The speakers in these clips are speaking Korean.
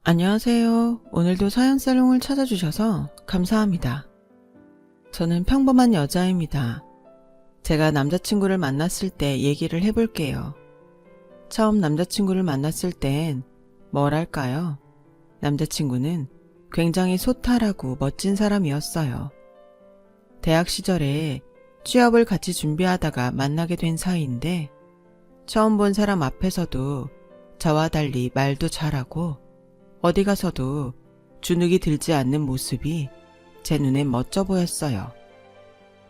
안녕하세요. 오늘도 사연살롱을 찾아주셔서 감사합니다. 저는 평범한 여자입니다. 제가 남자친구를 만났을 때 얘기를 해볼게요. 처음 남자친구를 만났을 땐 뭐랄까요? 남자친구는 굉장히 소탈하고 멋진 사람이었어요. 대학 시절에 취업을 같이 준비하다가 만나게 된 사이인데 처음 본 사람 앞에서도 저와 달리 말도 잘하고 어디 가서도 주눅이 들지 않는 모습이 제 눈에 멋져 보였어요.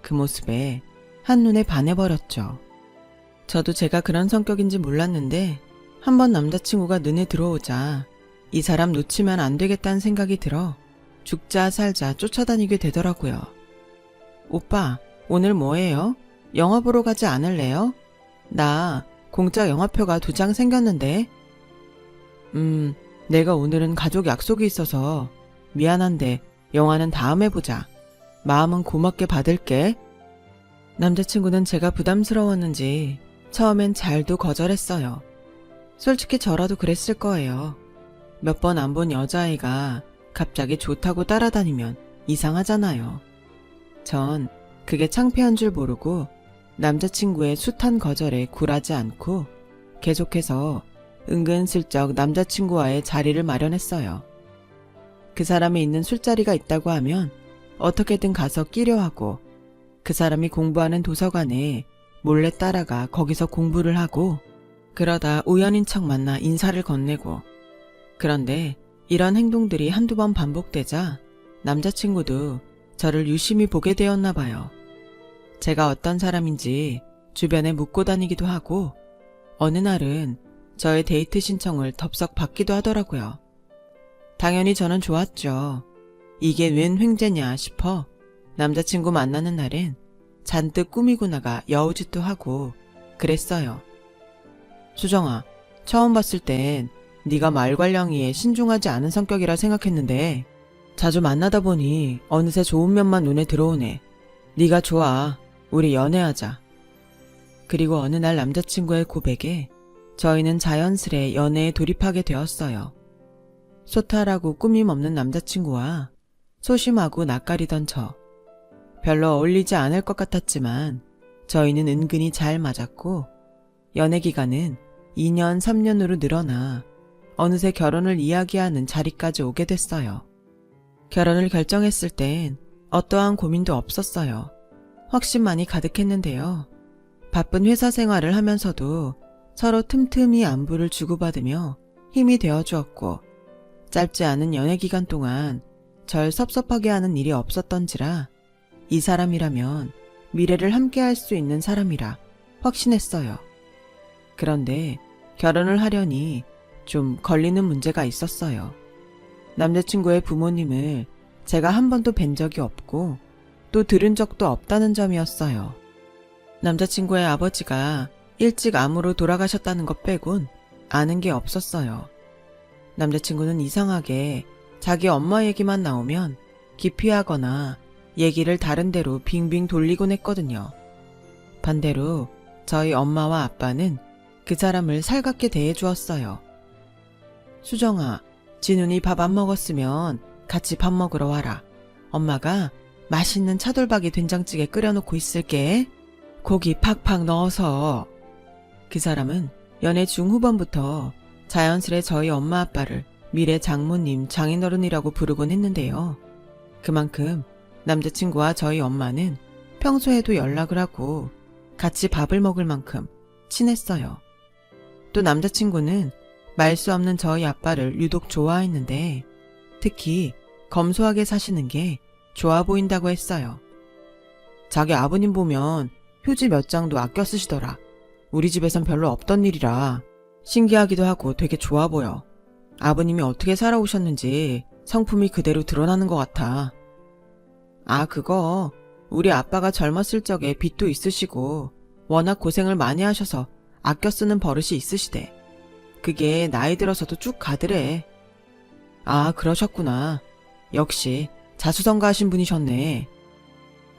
그 모습에 한눈에 반해버렸죠. 저도 제가 그런 성격인지 몰랐는데 한번 남자친구가 눈에 들어오자 이 사람 놓치면 안 되겠다는 생각이 들어 죽자 살자 쫓아다니게 되더라고요. 오빠, 오늘 뭐해요? 영화 보러 가지 않을래요? 나 공짜 영화표가 2장 생겼는데. 내가 오늘은 가족 약속이 있어서 미안한데 영화는 다음에 보자. 마음은 고맙게 받을게. 남자친구는 제가 부담스러웠는지 처음엔 잘도 거절했어요. 솔직히 저라도 그랬을 거예요. 몇 번 안 본 여자아이가 갑자기 좋다고 따라다니면 이상하잖아요. 전 그게 창피한 줄 모르고 남자친구의 숱한 거절에 굴하지 않고 계속해서 은근슬쩍 남자친구와의 자리를 마련했어요. 그 사람이 있는 술자리가 있다고 하면 어떻게든 가서 끼려 하고 그 사람이 공부하는 도서관에 몰래 따라가 거기서 공부를 하고 그러다 우연인 척 만나 인사를 건네고 그런데 이런 행동들이 한두 번 반복되자 남자친구도 저를 유심히 보게 되었나 봐요. 제가 어떤 사람인지 주변에 묻고 다니기도 하고 어느 날은 저의 데이트 신청을 덥석 받기도 하더라고요. 당연히 저는 좋았죠. 이게 웬 횡재냐 싶어 남자친구 만나는 날엔 잔뜩 꾸미고 나가 여우짓도 하고 그랬어요. 수정아, 처음 봤을 땐 네가 말괄량이에 신중하지 않은 성격이라 생각했는데 자주 만나다 보니 어느새 좋은 면만 눈에 들어오네. 네가 좋아. 우리 연애하자. 그리고 어느 날 남자친구의 고백에 저희는 자연스레 연애에 돌입하게 되었어요. 소탈하고 꾸밈 없는 남자친구와 소심하고 낯가리던 저. 별로 어울리지 않을 것 같았지만 저희는 은근히 잘 맞았고 연애 기간은 2년, 3년으로 늘어나 어느새 결혼을 이야기하는 자리까지 오게 됐어요. 결혼을 결정했을 땐 어떠한 고민도 없었어요. 확신만이 가득했는데요. 바쁜 회사 생활을 하면서도 서로 틈틈이 안부를 주고받으며 힘이 되어주었고 짧지 않은 연애 기간 동안 절 섭섭하게 하는 일이 없었던지라 이 사람이라면 미래를 함께할 수 있는 사람이라 확신했어요. 그런데 결혼을 하려니 좀 걸리는 문제가 있었어요. 남자친구의 부모님을 제가 한 번도 뵌 적이 없고 또 들은 적도 없다는 점이었어요. 남자친구의 아버지가 일찍 암으로 돌아가셨다는 것 빼곤 아는 게 없었어요. 남자친구는 이상하게 자기 엄마 얘기만 나오면 기피하거나 얘기를 다른 데로 빙빙 돌리곤 했거든요. 반대로 저희 엄마와 아빠는 그 사람을 살갑게 대해주었어요. 수정아, 진훈이 밥 안 먹었으면 같이 밥 먹으러 와라. 엄마가 맛있는 차돌박이 된장찌개 끓여놓고 있을게. 고기 팍팍 넣어서. 그 사람은 연애 중후반부터 자연스레 저희 엄마 아빠를 미래 장모님, 장인어른이라고 부르곤 했는데요. 그만큼 남자친구와 저희 엄마는 평소에도 연락을 하고 같이 밥을 먹을 만큼 친했어요. 또 남자친구는 말 수 없는 저희 아빠를 유독 좋아했는데 특히 검소하게 사시는 게 좋아 보인다고 했어요. 자기 아버님 보면 휴지 몇 장도 아껴 쓰시더라. 우리 집에선 별로 없던 일이라 신기하기도 하고 되게 좋아 보여. 아버님이 어떻게 살아오셨는지 성품이 그대로 드러나는 것 같아. 아, 그거 우리 아빠가 젊었을 적에 빚도 있으시고 워낙 고생을 많이 하셔서 아껴 쓰는 버릇이 있으시대. 그게 나이 들어서도 쭉 가더래. 아, 그러셨구나. 역시 자수성가하신 분이셨네.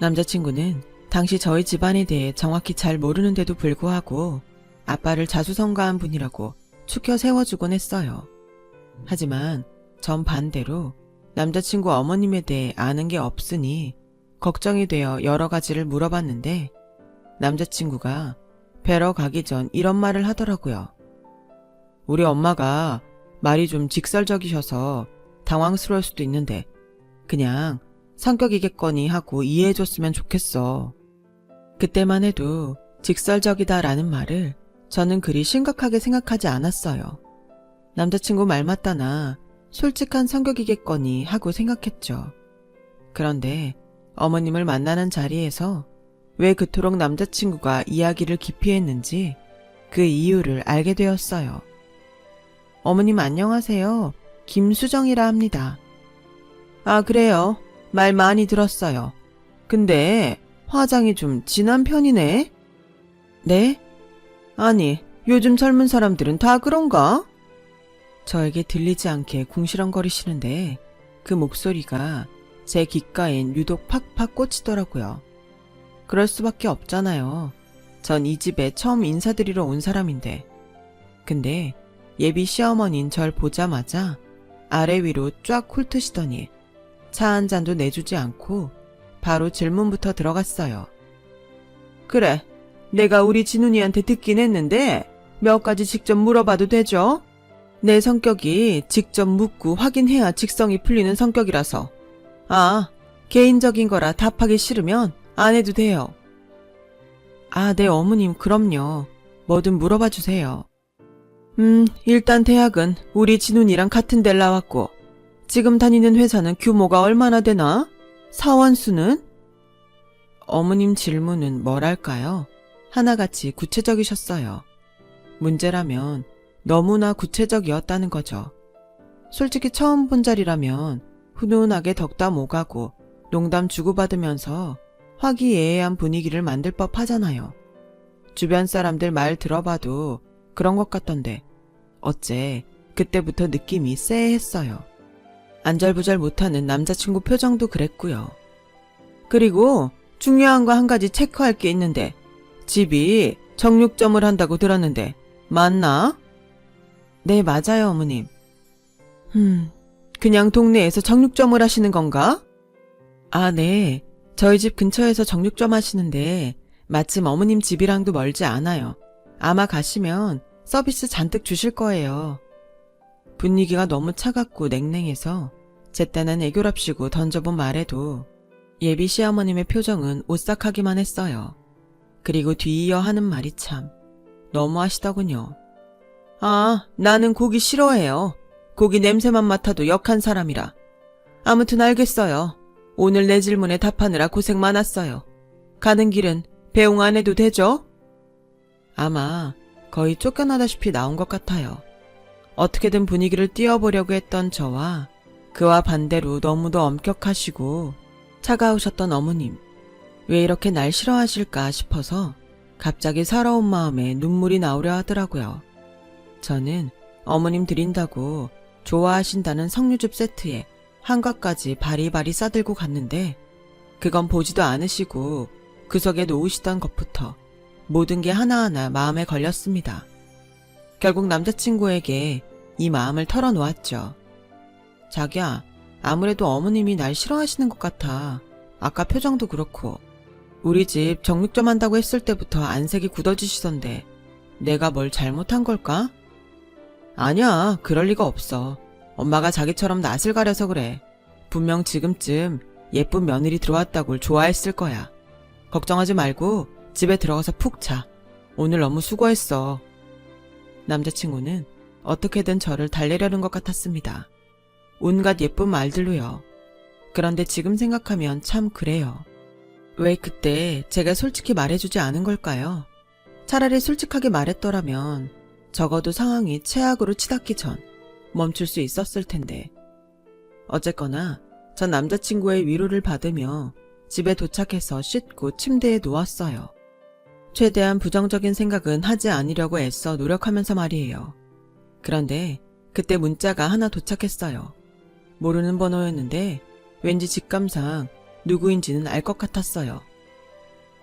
남자친구는 당시 저희 집안에 대해 정확히 잘 모르는데도 불구하고 아빠를 자수성가한 분이라고 추켜 세워주곤 했어요. 하지만 전 반대로 남자친구 어머님에 대해 아는 게 없으니 걱정이 되어 여러 가지를 물어봤는데 남자친구가 뵈러 가기 전 이런 말을 하더라고요. 우리 엄마가 말이 좀 직설적이셔서 당황스러울 수도 있는데 그냥 성격이겠거니 하고 이해해줬으면 좋겠어. 그때만 해도 직설적이다라는 말을 저는 그리 심각하게 생각하지 않았어요. 남자친구 말 맞다나 솔직한 성격이겠거니 하고 생각했죠. 그런데 어머님을 만나는 자리에서 왜 그토록 남자친구가 이야기를 깊이 했는지 그 이유를 알게 되었어요. 어머님 안녕하세요. 김수정이라 합니다. 아, 그래요. 말 많이 들었어요. 근데 화장이 좀 진한 편이네? 네? 아니, 요즘 젊은 사람들은 다 그런가? 저에게 들리지 않게 궁시렁거리시는데 그 목소리가 제 귓가엔 유독 팍팍 꽂히더라고요. 그럴 수밖에 없잖아요. 전 이 집에 처음 인사드리러 온 사람인데. 근데 예비 시어머니인 절 보자마자 아래 위로 쫙 훑으시더니 차 한 잔도 내주지 않고 바로 질문부터 들어갔어요. 그래, 내가 우리 진훈이한테 듣긴 했는데 몇 가지 직접 물어봐도 되죠? 내 성격이 직접 묻고 확인해야 직성이 풀리는 성격이라서. 아, 개인적인 거라 답하기 싫으면 안 해도 돼요. 아, 네 어머님 그럼요. 뭐든 물어봐 주세요. 일단 대학은 우리 진훈이랑 같은 데를 나왔고 지금 다니는 회사는 규모가 얼마나 되나? 사원수는? 어머님 질문은 뭐랄까요? 하나같이 구체적이셨어요. 문제라면 너무나 구체적이었다는 거죠. 솔직히 처음 본 자리라면 훈훈하게 덕담 오가고 농담 주고받으면서 화기애애한 분위기를 만들 법 하잖아요. 주변 사람들 말 들어봐도 그런 것 같던데 어째 그때부터 느낌이 쎄했어요. 안절부절 못하는 남자친구 표정도 그랬고요. 그리고 중요한 거 한 가지 체크할 게 있는데 집이 정육점을 한다고 들었는데 맞나? 네, 맞아요, 어머님. 그냥 동네에서 정육점을 하시는 건가? 아, 네. 저희 집 근처에서 정육점 하시는데 마침 어머님 집이랑도 멀지 않아요. 아마 가시면 서비스 잔뜩 주실 거예요. 분위기가 너무 차갑고 냉랭해서 제때는 애교랍시고 던져본 말에도 예비 시어머님의 표정은 오싹하기만 했어요. 그리고 뒤이어 하는 말이 참 너무하시더군요. 아, 나는 고기 싫어해요. 고기 냄새만 맡아도 역한 사람이라. 아무튼 알겠어요. 오늘 내 질문에 답하느라 고생 많았어요. 가는 길은 배웅 안 해도 되죠? 아마 거의 쫓겨나다시피 나온 것 같아요. 어떻게든 분위기를 띄워보려고 했던 저와 그와 반대로 너무도 엄격하시고 차가우셨던 어머님. 왜 이렇게 날 싫어하실까 싶어서 갑자기 서러운 마음에 눈물이 나오려 하더라고요. 저는 어머님 드린다고 좋아하신다는 석류즙 세트에 한과까지 바리바리 싸들고 갔는데 그건 보지도 않으시고 구석에 놓으시던 것부터 모든 게 하나하나 마음에 걸렸습니다. 결국 남자친구에게 이 마음을 털어놓았죠. 자기야, 아무래도 어머님이 날 싫어하시는 것 같아. 아까 표정도 그렇고. 우리 집 정육점 한다고 했을 때부터 안색이 굳어지시던데 내가 뭘 잘못한 걸까? 아니야, 그럴 리가 없어. 엄마가 자기처럼 낯을 가려서 그래. 분명 지금쯤 예쁜 며느리 들어왔다고 좋아했을 거야. 걱정하지 말고 집에 들어가서 푹 자. 오늘 너무 수고했어. 남자친구는 어떻게든 저를 달래려는 것 같았습니다. 온갖 예쁜 말들로요. 그런데 지금 생각하면 참 그래요. 왜 그때 제가 솔직히 말해주지 않은 걸까요? 차라리 솔직하게 말했더라면 적어도 상황이 최악으로 치닫기 전 멈출 수 있었을 텐데. 어쨌거나 전 남자친구의 위로를 받으며 집에 도착해서 씻고 침대에 누웠어요. 최대한 부정적인 생각은 하지 않으려고 애써 노력하면서 말이에요. 그런데 그때 문자가 하나 도착했어요. 모르는 번호였는데 왠지 직감상 누구인지는 알 것 같았어요.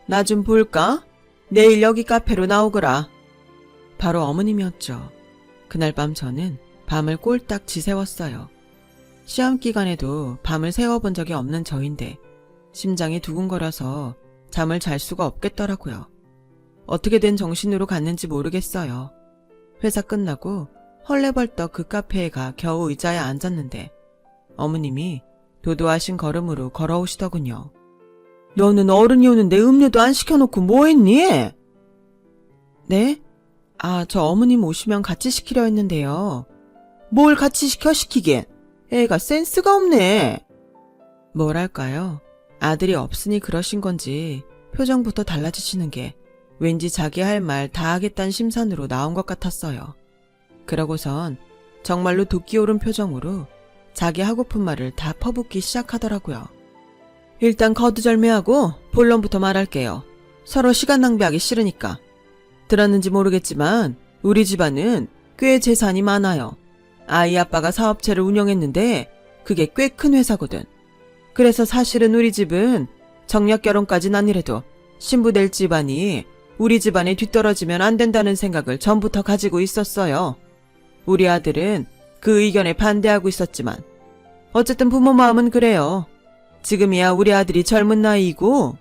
나 좀 볼까? 내일 여기 카페로 나오거라. 바로 어머님이었죠. 그날 밤 저는 밤을 꼴딱 지새웠어요. 시험 기간에도 밤을 새워본 적이 없는 저인데 심장이 두근거려서 잠을 잘 수가 없겠더라고요. 어떻게 된 정신으로 갔는지 모르겠어요. 회사 끝나고 헐레벌떡 그 카페에 가 겨우 의자에 앉았는데 어머님이 도도하신 걸음으로 걸어오시더군요. 너는 어른이 오는데 음료도 안 시켜놓고 뭐했니? 네? 저 어머님 오시면 같이 시키려 했는데요. 뭘 같이 시키긴. 애가 센스가 없네. 뭐랄까요? 아들이 없으니 그러신 건지 표정부터 달라지시는 게 왠지 자기 할 말 다 하겠다는 심산으로 나온 것 같았어요. 그러고선 정말로 도끼 오른 표정으로 자기 하고픈 말을 다 퍼붓기 시작하더라고요. 일단 거두절미하고 본론부터 말할게요. 서로 시간 낭비하기 싫으니까. 들었는지 모르겠지만 우리 집안은 꽤 재산이 많아요. 아이 아빠가 사업체를 운영했는데 그게 꽤 큰 회사거든. 그래서 사실은 우리 집은 정략 결혼까진 아니래도 신부 될 집안이 우리 집안에 뒤떨어지면 안 된다는 생각을 전부터 가지고 있었어요. 우리 아들은 그 의견에 반대하고 있었지만 어쨌든 부모 마음은 그래요. 지금이야 우리 아들이 젊은 나이이고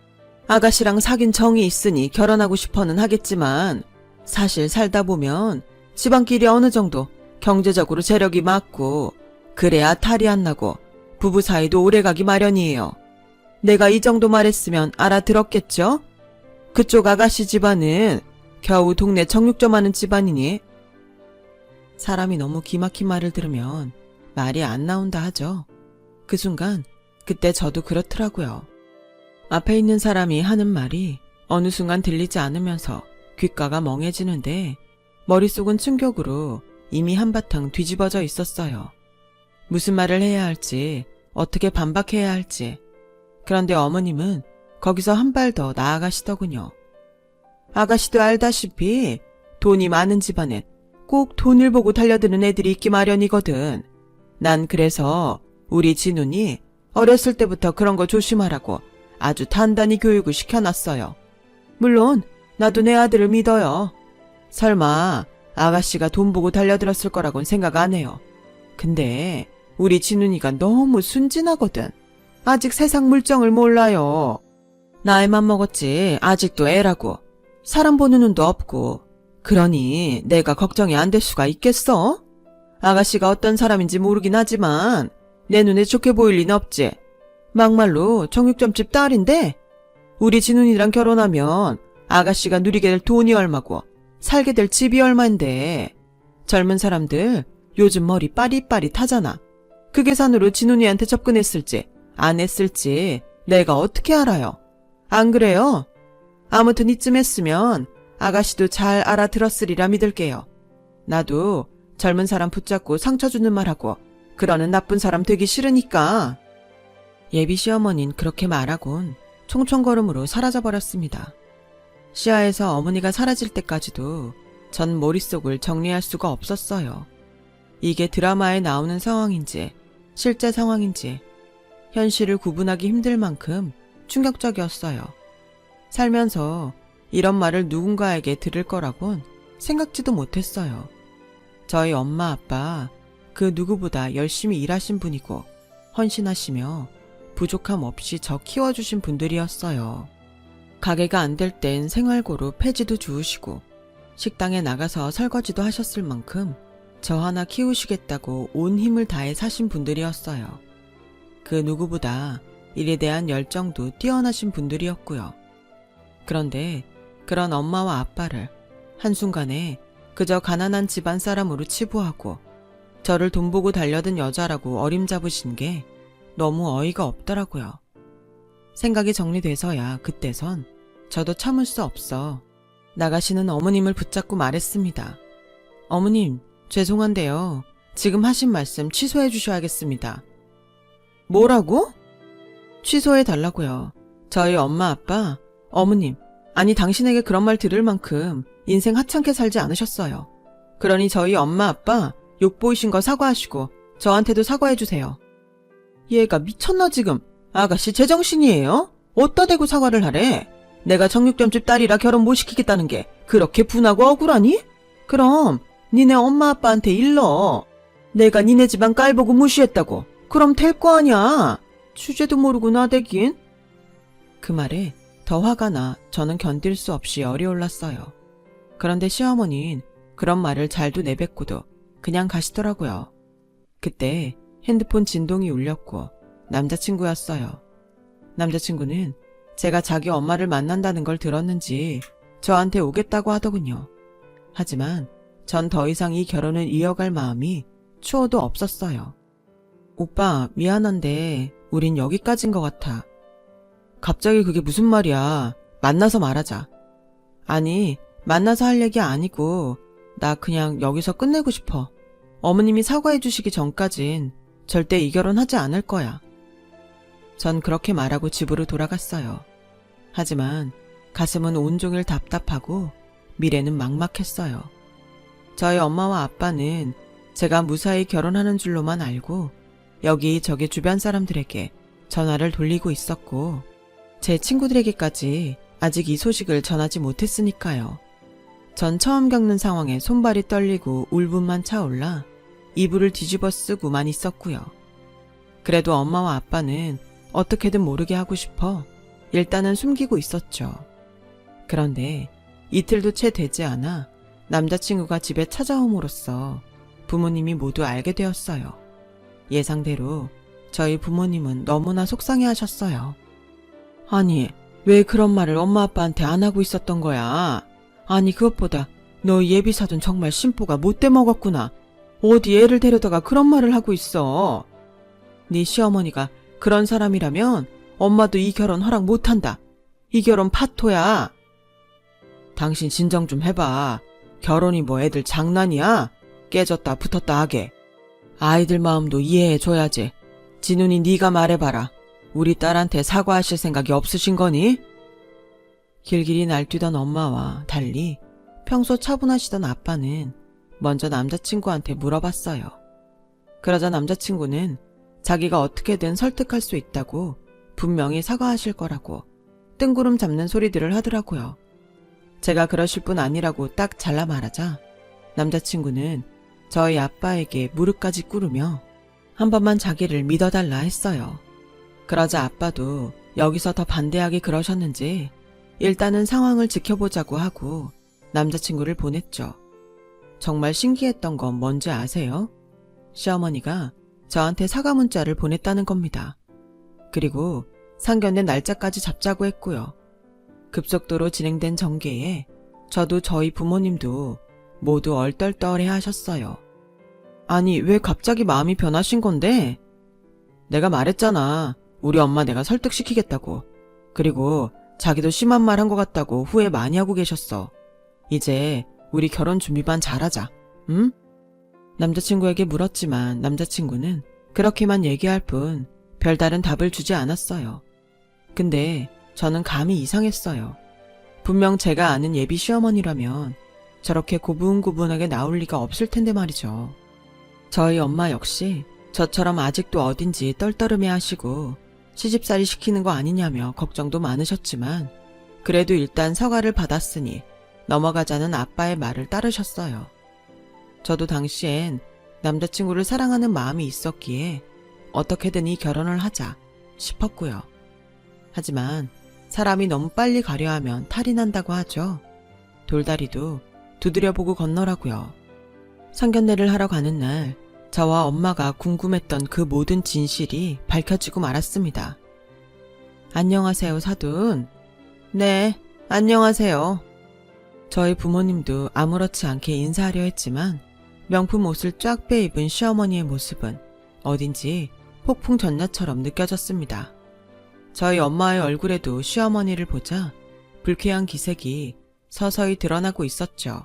아가씨랑 사귄 정이 있으니 결혼하고 싶어는 하겠지만 사실 살다 보면 집안끼리 어느 정도 경제적으로 재력이 맞고 그래야 탈이 안 나고 부부 사이도 오래가기 마련이에요. 내가 이 정도 말했으면 알아들었겠죠? 그쪽 아가씨 집안은 겨우 동네 정육점 하는 집안이니 사람이 너무 기막힌 말을 들으면 말이 안 나온다 하죠. 그 순간 그때 저도 그렇더라고요. 앞에 있는 사람이 하는 말이 어느 순간 들리지 않으면서 귓가가 멍해지는데 머릿속은 충격으로 이미 한바탕 뒤집어져 있었어요. 무슨 말을 해야 할지 어떻게 반박해야 할지. 그런데 어머님은 거기서 한 발 더 나아가시더군요. 아가씨도 알다시피 돈이 많은 집안엔 꼭 돈을 보고 달려드는 애들이 있기 마련이거든. 난 그래서 우리 진훈이 어렸을 때부터 그런 거 조심하라고 아주 단단히 교육을 시켜놨어요. 물론 나도 내 아들을 믿어요. 설마 아가씨가 돈 보고 달려들었을 거라고는 생각 안 해요. 근데 우리 진훈이가 너무 순진하거든. 아직 세상 물정을 몰라요. 나이만 먹었지 아직도 애라고. 사람 보는 눈도 없고. 그러니 내가 걱정이 안 될 수가 있겠어? 아가씨가 어떤 사람인지 모르긴 하지만 내 눈에 좋게 보일 리는 없지. 막말로 정육점집 딸인데 우리 진훈이랑 결혼하면 아가씨가 누리게 될 돈이 얼마고 살게 될 집이 얼마인데 젊은 사람들 요즘 머리 빠릿빠릿하잖아. 그 계산으로 진훈이한테 접근했을지 안 했을지 내가 어떻게 알아요? 안 그래요? 아무튼 이쯤 했으면 아가씨도 잘 알아들었으리라 믿을게요. 나도 젊은 사람 붙잡고 상처 주는 말하고 그러는 나쁜 사람 되기 싫으니까. 예비 시어머니는 그렇게 말하곤 총총걸음으로 사라져버렸습니다. 시야에서 어머니가 사라질 때까지도 전 머릿속을 정리할 수가 없었어요. 이게 드라마에 나오는 상황인지 실제 상황인지 현실을 구분하기 힘들 만큼 충격적이었어요. 살면서 이런 말을 누군가에게 들을 거라곤 생각지도 못했어요. 저희 엄마 아빠 그 누구보다 열심히 일하신 분이고 헌신하시며 부족함 없이 저 키워주신 분들이었어요. 가게가 안 될 땐 생활고로 폐지도 주우시고 식당에 나가서 설거지도 하셨을 만큼 저 하나 키우시겠다고 온 힘을 다해 사신 분들이었어요. 그 누구보다 일에 대한 열정도 뛰어나신 분들이었고요. 그런데 그런 엄마와 아빠를 한순간에 그저 가난한 집안 사람으로 치부하고 저를 돈 보고 달려든 여자라고 어림잡으신 게 너무 어이가 없더라고요. 생각이 정리돼서야 그때선 저도 참을 수 없어 나가시는 어머님을 붙잡고 말했습니다. 어머님, 죄송한데요. 지금 하신 말씀 취소해 주셔야겠습니다. 뭐라고? 취소해 달라고요. 저희 엄마 아빠, 어머님, 아니 당신에게 그런 말 들을 만큼 인생 하찮게 살지 않으셨어요. 그러니 저희 엄마 아빠 욕 보이신 거 사과하시고 저한테도 사과해 주세요. 얘가 미쳤나 지금. 아가씨 제정신이에요? 어디다 대고 사과를 하래? 내가 정육점집 딸이라 결혼 못 시키겠다는 게 그렇게 분하고 억울하니? 그럼 니네 엄마 아빠한테 일러. 내가 니네 집안 깔보고 무시했다고 그럼 될 거 아냐. 주제도 모르고 나대긴. 그 말에 더 화가 나 저는 견딜 수 없이 열이 올랐어요. 그런데 시어머니는 그런 말을 잘도 내뱉고도 그냥 가시더라고요. 그때 핸드폰 진동이 울렸고 남자친구였어요. 남자친구는 제가 자기 엄마를 만난다는 걸 들었는지 저한테 오겠다고 하더군요. 하지만 전 더 이상 이 결혼을 이어갈 마음이 추호도 없었어요. 오빠, 미안한데 우린 여기까지인 것 같아. 갑자기 그게 무슨 말이야. 만나서 말하자. 아니, 만나서 할 얘기 아니고 나 그냥 여기서 끝내고 싶어. 어머님이 사과해 주시기 전까진 절대 이 결혼 하지 않을 거야. 전 그렇게 말하고 집으로 돌아갔어요. 하지만 가슴은 온종일 답답하고 미래는 막막했어요. 저희 엄마와 아빠는 제가 무사히 결혼하는 줄로만 알고 여기저기 주변 사람들에게 전화를 돌리고 있었고 제 친구들에게까지 아직 이 소식을 전하지 못했으니까요. 전 처음 겪는 상황에 손발이 떨리고 울분만 차올라 이불을 뒤집어 쓰고만 있었고요. 그래도 엄마와 아빠는 어떻게든 모르게 하고 싶어 일단은 숨기고 있었죠. 그런데 이틀도 채 되지 않아 남자친구가 집에 찾아옴으로써 부모님이 모두 알게 되었어요. 예상대로 저희 부모님은 너무나 속상해 하셨어요. 아니, 왜 그런 말을 엄마 아빠한테 안 하고 있었던 거야? 아니, 그것보다 너 예비사돈 정말 심보가 못돼 먹었구나. 어디 애를 데려다가 그런 말을 하고 있어. 네 시어머니가 그런 사람이라면 엄마도 이 결혼 허락 못한다. 이 결혼 파토야. 당신 진정 좀 해봐. 결혼이 뭐 애들 장난이야? 깨졌다 붙었다 하게. 아이들 마음도 이해해줘야지. 진훈이 네가 말해봐라. 우리 딸한테 사과하실 생각이 없으신 거니? 길길이 날뛰던 엄마와 달리 평소 차분하시던 아빠는 먼저 남자친구한테 물어봤어요. 그러자 남자친구는 자기가 어떻게든 설득할 수 있다고 분명히 사과하실 거라고 뜬구름 잡는 소리들을 하더라고요. 제가 그러실 분 아니라고 딱 잘라 말하자 남자친구는 저희 아빠에게 무릎까지 꿇으며 한 번만 자기를 믿어달라 했어요. 그러자 아빠도 여기서 더 반대하게 그러셨는지 일단은 상황을 지켜보자고 하고 남자친구를 보냈죠. 정말 신기했던 건 뭔지 아세요? 시어머니가 저한테 사과 문자를 보냈다는 겁니다. 그리고 상견례 날짜까지 잡자고 했고요. 급속도로 진행된 전개에 저도 저희 부모님도 모두 얼떨떨해 하셨어요. 아니, 왜 갑자기 마음이 변하신 건데? 내가 말했잖아. 우리 엄마 내가 설득시키겠다고. 그리고 자기도 심한 말 한 것 같다고 후회 많이 하고 계셨어. 이제 우리 결혼 준비만 잘하자. 응? 남자친구에게 물었지만 남자친구는 그렇게만 얘기할 뿐 별다른 답을 주지 않았어요. 근데 저는 감이 이상했어요. 분명 제가 아는 예비 시어머니라면 저렇게 고분고분하게 나올 리가 없을 텐데 말이죠. 저희 엄마 역시 저처럼 아직도 어딘지 떨떠름해 하시고 시집살이 시키는 거 아니냐며 걱정도 많으셨지만 그래도 일단 사과를 받았으니 넘어가자는 아빠의 말을 따르셨어요. 저도 당시엔 남자친구를 사랑하는 마음이 있었기에 어떻게든 이 결혼을 하자 싶었고요. 하지만 사람이 너무 빨리 가려 하면 탈이 난다고 하죠. 돌다리도 두드려보고 건너라고요. 상견례를 하러 가는 날 저와 엄마가 궁금했던 그 모든 진실이 밝혀지고 말았습니다. 안녕하세요, 사돈. 네, 안녕하세요. 저희 부모님도 아무렇지 않게 인사하려 했지만 명품 옷을 쫙 빼입은 시어머니의 모습은 어딘지 폭풍 전야처럼 느껴졌습니다. 저희 엄마의 얼굴에도 시어머니를 보자 불쾌한 기색이 서서히 드러나고 있었죠.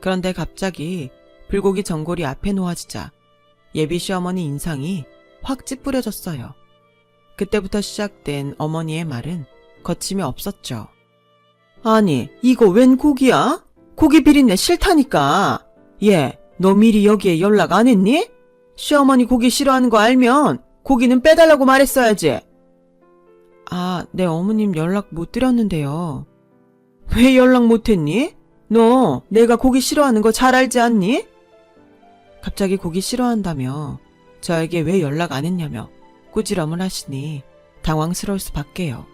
그런데 갑자기 불고기 전골이 앞에 놓아지자 예비 시어머니 인상이 확 찌푸려졌어요. 그때부터 시작된 어머니의 말은 거침이 없었죠. 아니, 이거 웬 고기야? 고기 비린내 싫다니까. 얘, 너 미리 여기에 연락 안 했니? 시어머니 고기 싫어하는 거 알면 고기는 빼달라고 말했어야지. 아, 네, 어머님 연락 못 드렸는데요. 왜 연락 못 했니? 너 내가 고기 싫어하는 거 잘 알지 않니? 갑자기 고기 싫어한다며 저에게 왜 연락 안 했냐며 꾸지람을 하시니 당황스러울 수밖에요.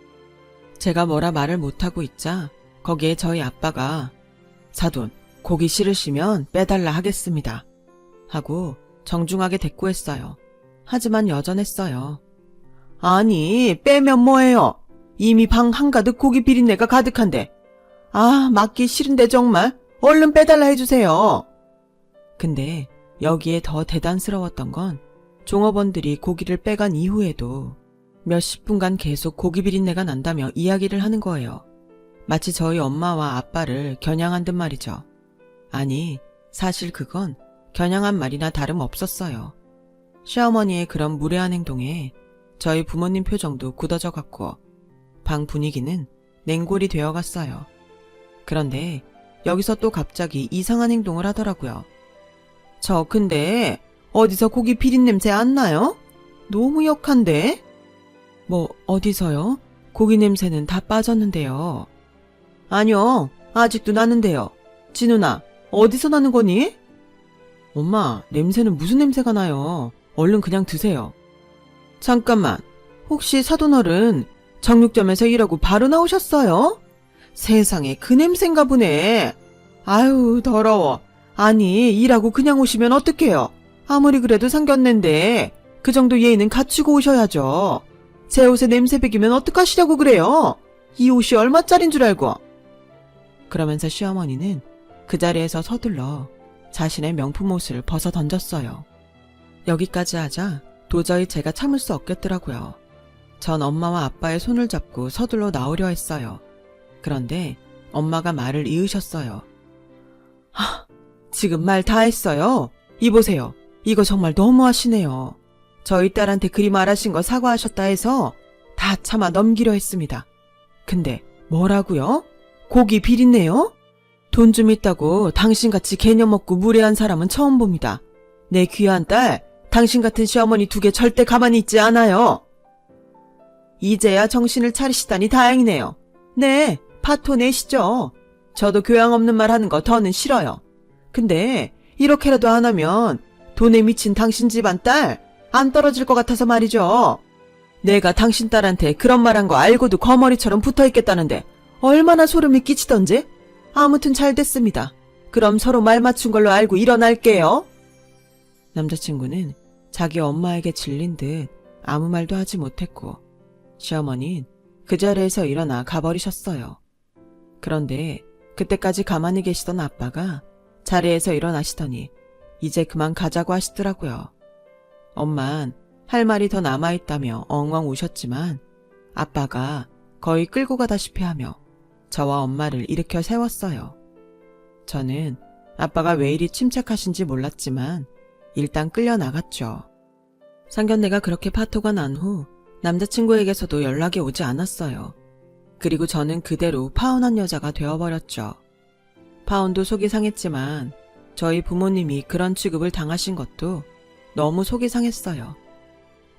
제가 뭐라 말을 못하고 있자 거기에 저희 아빠가 사돈, 고기 싫으시면 빼달라 하겠습니다. 하고 정중하게 대꾸했어요. 하지만 여전했어요. 아니, 빼면 뭐해요? 이미 방 한가득 고기 비린내가 가득한데. 아, 맞기 싫은데 정말. 얼른 빼달라 해주세요. 근데 여기에 더 대단스러웠던 건 종업원들이 고기를 빼간 이후에도 몇십 분간 계속 고기 비린내가 난다며 이야기를 하는 거예요. 마치 저희 엄마와 아빠를 겨냥한 듯 말이죠. 아니, 사실 그건 겨냥한 말이나 다름없었어요. 시어머니의 그런 무례한 행동에 저희 부모님 표정도 굳어져 갔고 방 분위기는 냉골이 되어갔어요. 그런데 여기서 또 갑자기 이상한 행동을 하더라고요. 저 근데 어디서 고기 비린 냄새 안 나요? 너무 역한데? 뭐 어디서요? 고기 냄새는 다 빠졌는데요. 아니요, 아직도 나는데요. 진우나, 어디서 나는 거니? 엄마, 냄새는 무슨 냄새가 나요? 얼른 그냥 드세요. 잠깐만, 혹시 사돈어른 정육점에서 일하고 바로 나오셨어요? 세상에, 그 냄새인가 보네. 아유, 더러워. 아니, 일하고 그냥 오시면 어떡해요? 아무리 그래도 상견례인데 그 정도 예의는 갖추고 오셔야죠. 제 옷에 냄새 배기면 어떡하시려고 그래요? 이 옷이 얼마짜린 줄 알고. 그러면서 시어머니는 그 자리에서 서둘러 자신의 명품 옷을 벗어 던졌어요. 여기까지 하자 도저히 제가 참을 수 없겠더라고요. 전 엄마와 아빠의 손을 잡고 서둘러 나오려 했어요. 그런데 엄마가 말을 이으셨어요. 지금 말 다 했어요. 이보세요. 이거 정말 너무하시네요. 저희 딸한테 그리 말하신 거 사과하셨다 해서 다 참아 넘기려 했습니다. 근데 뭐라고요? 고기 비린내요? 돈 좀 있다고 당신같이 개념 없고 무례한 사람은 처음 봅니다. 내 귀한 딸, 당신 같은 시어머니 두개 절대 가만히 있지 않아요. 이제야 정신을 차리시다니 다행이네요. 네, 파토 내시죠. 저도 교양 없는 말 하는 거 더는 싫어요. 근데 이렇게라도 안 하면 돈에 미친 당신 집안 딸 안 떨어질 것 같아서 말이죠. 내가 당신 딸한테 그런 말 한 거 알고도 거머리처럼 붙어있겠다는데 얼마나 소름이 끼치던지. 아무튼 잘 됐습니다. 그럼 서로 말 맞춘 걸로 알고 일어날게요. 남자친구는 자기 엄마에게 질린 듯 아무 말도 하지 못했고 시어머니는 그 자리에서 일어나 가버리셨어요. 그런데 그때까지 가만히 계시던 아빠가 자리에서 일어나시더니 이제 그만 가자고 하시더라고요. 엄만 할 말이 더 남아있다며 엉엉 우셨지만 아빠가 거의 끌고 가다시피 하며 저와 엄마를 일으켜 세웠어요. 저는 아빠가 왜 이리 침착하신지 몰랐지만 일단 끌려 나갔죠. 상견례가 그렇게 파토가 난 후 남자친구에게서도 연락이 오지 않았어요. 그리고 저는 그대로 파혼한 여자가 되어버렸죠. 파혼도 속이 상했지만 저희 부모님이 그런 취급을 당하신 것도 너무 속이 상했어요.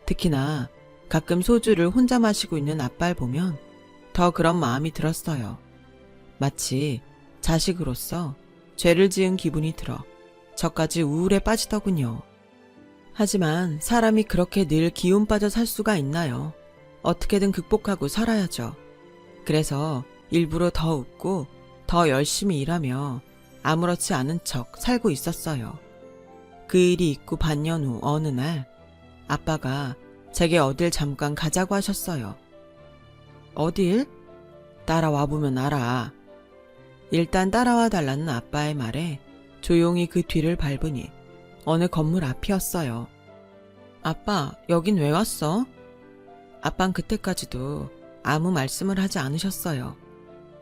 특히나 가끔 소주를 혼자 마시고 있는 아빠를 보면 더 그런 마음이 들었어요. 마치 자식으로서 죄를 지은 기분이 들어 저까지 우울에 빠지더군요. 하지만 사람이 그렇게 늘 기운 빠져 살 수가 있나요? 어떻게든 극복하고 살아야죠. 그래서 일부러 더 웃고 더 열심히 일하며 아무렇지 않은 척 살고 있었어요. 그 일이 있고 반년 후 어느 날 아빠가 제게 어딜 잠깐 가자고 하셨어요. 어딜? 따라와 보면 알아. 일단 따라와 달라는 아빠의 말에 조용히 그 뒤를 밟으니 어느 건물 앞이었어요. 아빠, 여긴 왜 왔어? 아빤 그때까지도 아무 말씀을 하지 않으셨어요.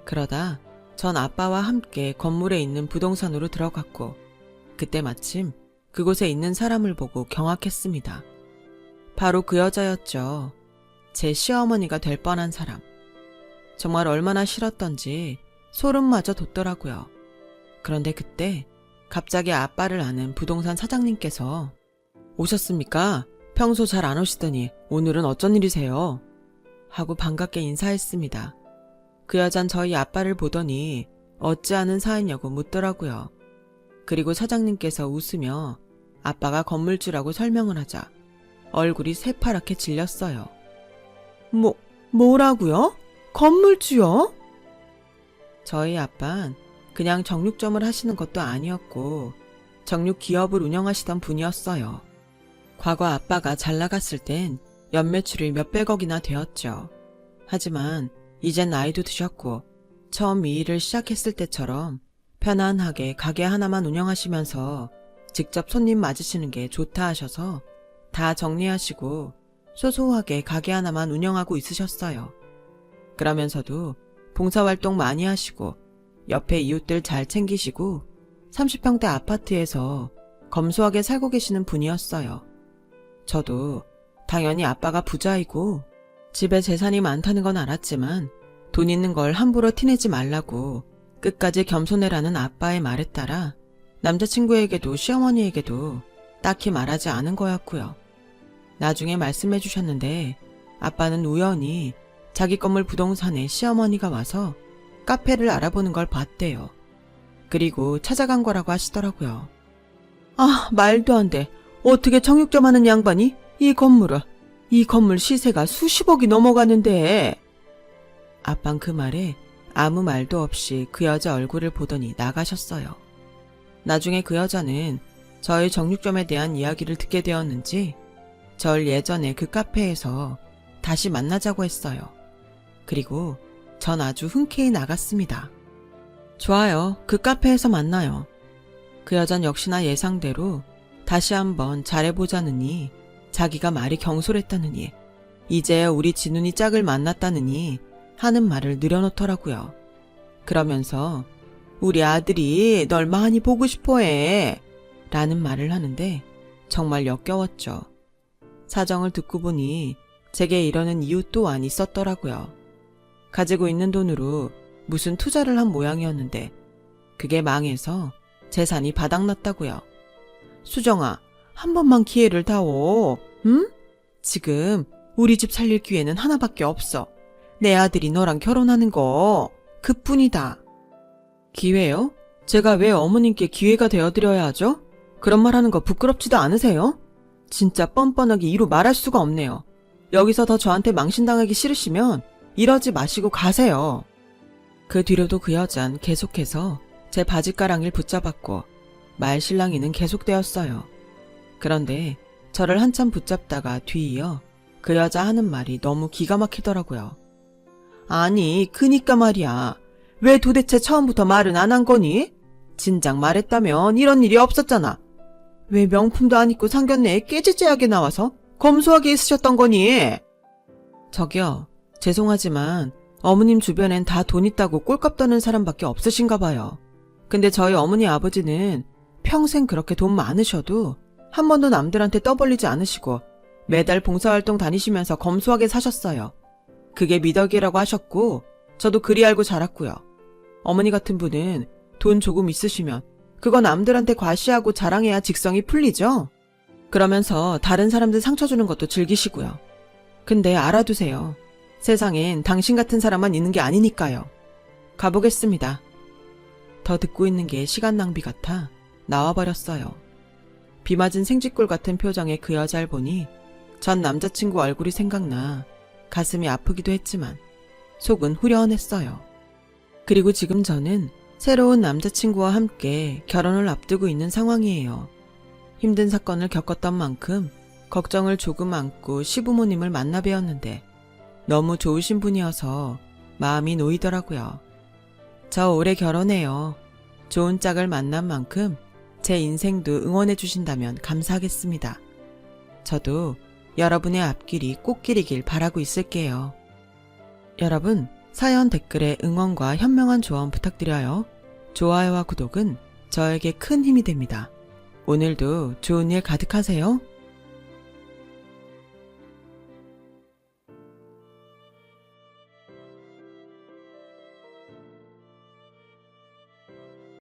그러다 전 아빠와 함께 건물에 있는 부동산으로 들어갔고 그때 마침 그곳에 있는 사람을 보고 경악했습니다. 바로 그 여자였죠. 제 시어머니가 될 뻔한 사람. 정말 얼마나 싫었던지 소름마저 돋더라고요. 그런데 그때 갑자기 아빠를 아는 부동산 사장님께서 오셨습니까? 평소 잘 안 오시더니 오늘은 어쩐 일이세요? 하고 반갑게 인사했습니다. 그 여잔 저희 아빠를 보더니 어찌하는 사이냐고 묻더라고요. 그리고 사장님께서 웃으며 아빠가 건물주라고 설명을 하자 얼굴이 새파랗게 질렸어요. 뭐라고요? 건물주요? 저희 아빠는 그냥 정육점을 하시는 것도 아니었고 정육 기업을 운영하시던 분이었어요. 과거 아빠가 잘 나갔을 땐 연매출이 몇백억이나 되었죠. 하지만 이젠 나이도 드셨고 처음 이 일을 시작했을 때처럼 편안하게 가게 하나만 운영하시면서 직접 손님 맞으시는 게 좋다 하셔서 다 정리하시고 소소하게 가게 하나만 운영하고 있으셨어요. 그러면서도 봉사활동 많이 하시고 옆에 이웃들 잘 챙기시고 30평대 아파트에서 검소하게 살고 계시는 분이었어요. 저도 당연히 아빠가 부자이고 집에 재산이 많다는 건 알았지만 돈 있는 걸 함부로 티내지 말라고 끝까지 겸손해라는 아빠의 말에 따라 남자친구에게도 시어머니에게도 딱히 말하지 않은 거였고요. 나중에 말씀해 주셨는데 아빠는 우연히 자기 건물 부동산에 시어머니가 와서 카페를 알아보는 걸 봤대요. 그리고 찾아간 거라고 하시더라고요. 아, 말도 안 돼. 어떻게 정육점 하는 양반이 이 건물 시세가 수십억이 넘어가는데. 아빤 그 말에 아무 말도 없이 그 여자 얼굴을 보더니 나가셨어요. 나중에 그 여자는 저희 정육점에 대한 이야기를 듣게 되었는지 절 예전에 그 카페에서 다시 만나자고 했어요. 그리고 전 아주 흔쾌히 나갔습니다. 좋아요. 그 카페에서 만나요. 그 여잔 역시나 예상대로 다시 한번 잘해보자느니 자기가 말이 경솔했다느니 이제야 우리 진훈이 짝을 만났다느니 하는 말을 늘여놓더라고요. 그러면서 우리 아들이 널 많이 보고 싶어해 라는 말을 하는데 정말 역겨웠죠. 사정을 듣고 보니 제게 이러는 이유 또한 있었더라고요. 가지고 있는 돈으로 무슨 투자를 한 모양이었는데 그게 망해서 재산이 바닥났다고요. 수정아, 한 번만 기회를 다오. 응? 지금 우리 집 살릴 기회는 하나밖에 없어. 내 아들이 너랑 결혼하는 거 그뿐이다. 기회요? 제가 왜 어머님께 기회가 되어드려야 하죠? 그런 말 하는 거 부끄럽지도 않으세요? 진짜 뻔뻔하게 이루 말할 수가 없네요. 여기서 더 저한테 망신당하기 싫으시면 이러지 마시고 가세요. 그 뒤로도 그 여잔 계속해서 제 바지가랑이를 붙잡았고 말실랑이는 계속되었어요. 그런데 저를 한참 붙잡다가 뒤이어 그 여자 하는 말이 너무 기가 막히더라고요. 아니, 그니까 말이야. 왜 도대체 처음부터 말은 안 한 거니? 진작 말했다면 이런 일이 없었잖아. 왜 명품도 안 입고 상견례에 깨지지하게 나와서 검소하게 있으셨던 거니? 저기요, 죄송하지만 어머님 주변엔 다 돈 있다고 꼴값 떠는 사람밖에 없으신가 봐요. 근데 저희 어머니 아버지는 평생 그렇게 돈 많으셔도 한 번도 남들한테 떠벌리지 않으시고 매달 봉사활동 다니시면서 검소하게 사셨어요. 그게 미덕이라고 하셨고 저도 그리 알고 자랐고요. 어머니 같은 분은 돈 조금 있으시면 그거 남들한테 과시하고 자랑해야 직성이 풀리죠? 그러면서 다른 사람들 상처 주는 것도 즐기시고요. 근데 알아두세요. 세상엔 당신 같은 사람만 있는 게 아니니까요. 가보겠습니다. 더 듣고 있는 게 시간 낭비 같아 나와버렸어요. 비 맞은 생쥐꿀 같은 표정의 그 여자를 보니 전 남자친구 얼굴이 생각나 가슴이 아프기도 했지만 속은 후련했어요. 그리고 지금 저는 새로운 남자친구와 함께 결혼을 앞두고 있는 상황이에요. 힘든 사건을 겪었던 만큼 걱정을 조금 안고 시부모님을 만나 뵈었는데 너무 좋으신 분이어서 마음이 놓이더라고요. 저 올해 결혼해요. 좋은 짝을 만난 만큼 제 인생도 응원해 주신다면 감사하겠습니다. 저도 여러분의 앞길이 꽃길이길 바라고 있을게요. 여러분, 사연 댓글에 응원과 현명한 조언 부탁드려요. 좋아요와 구독은 저에게 큰 힘이 됩니다. 오늘도 좋은 일 가득하세요.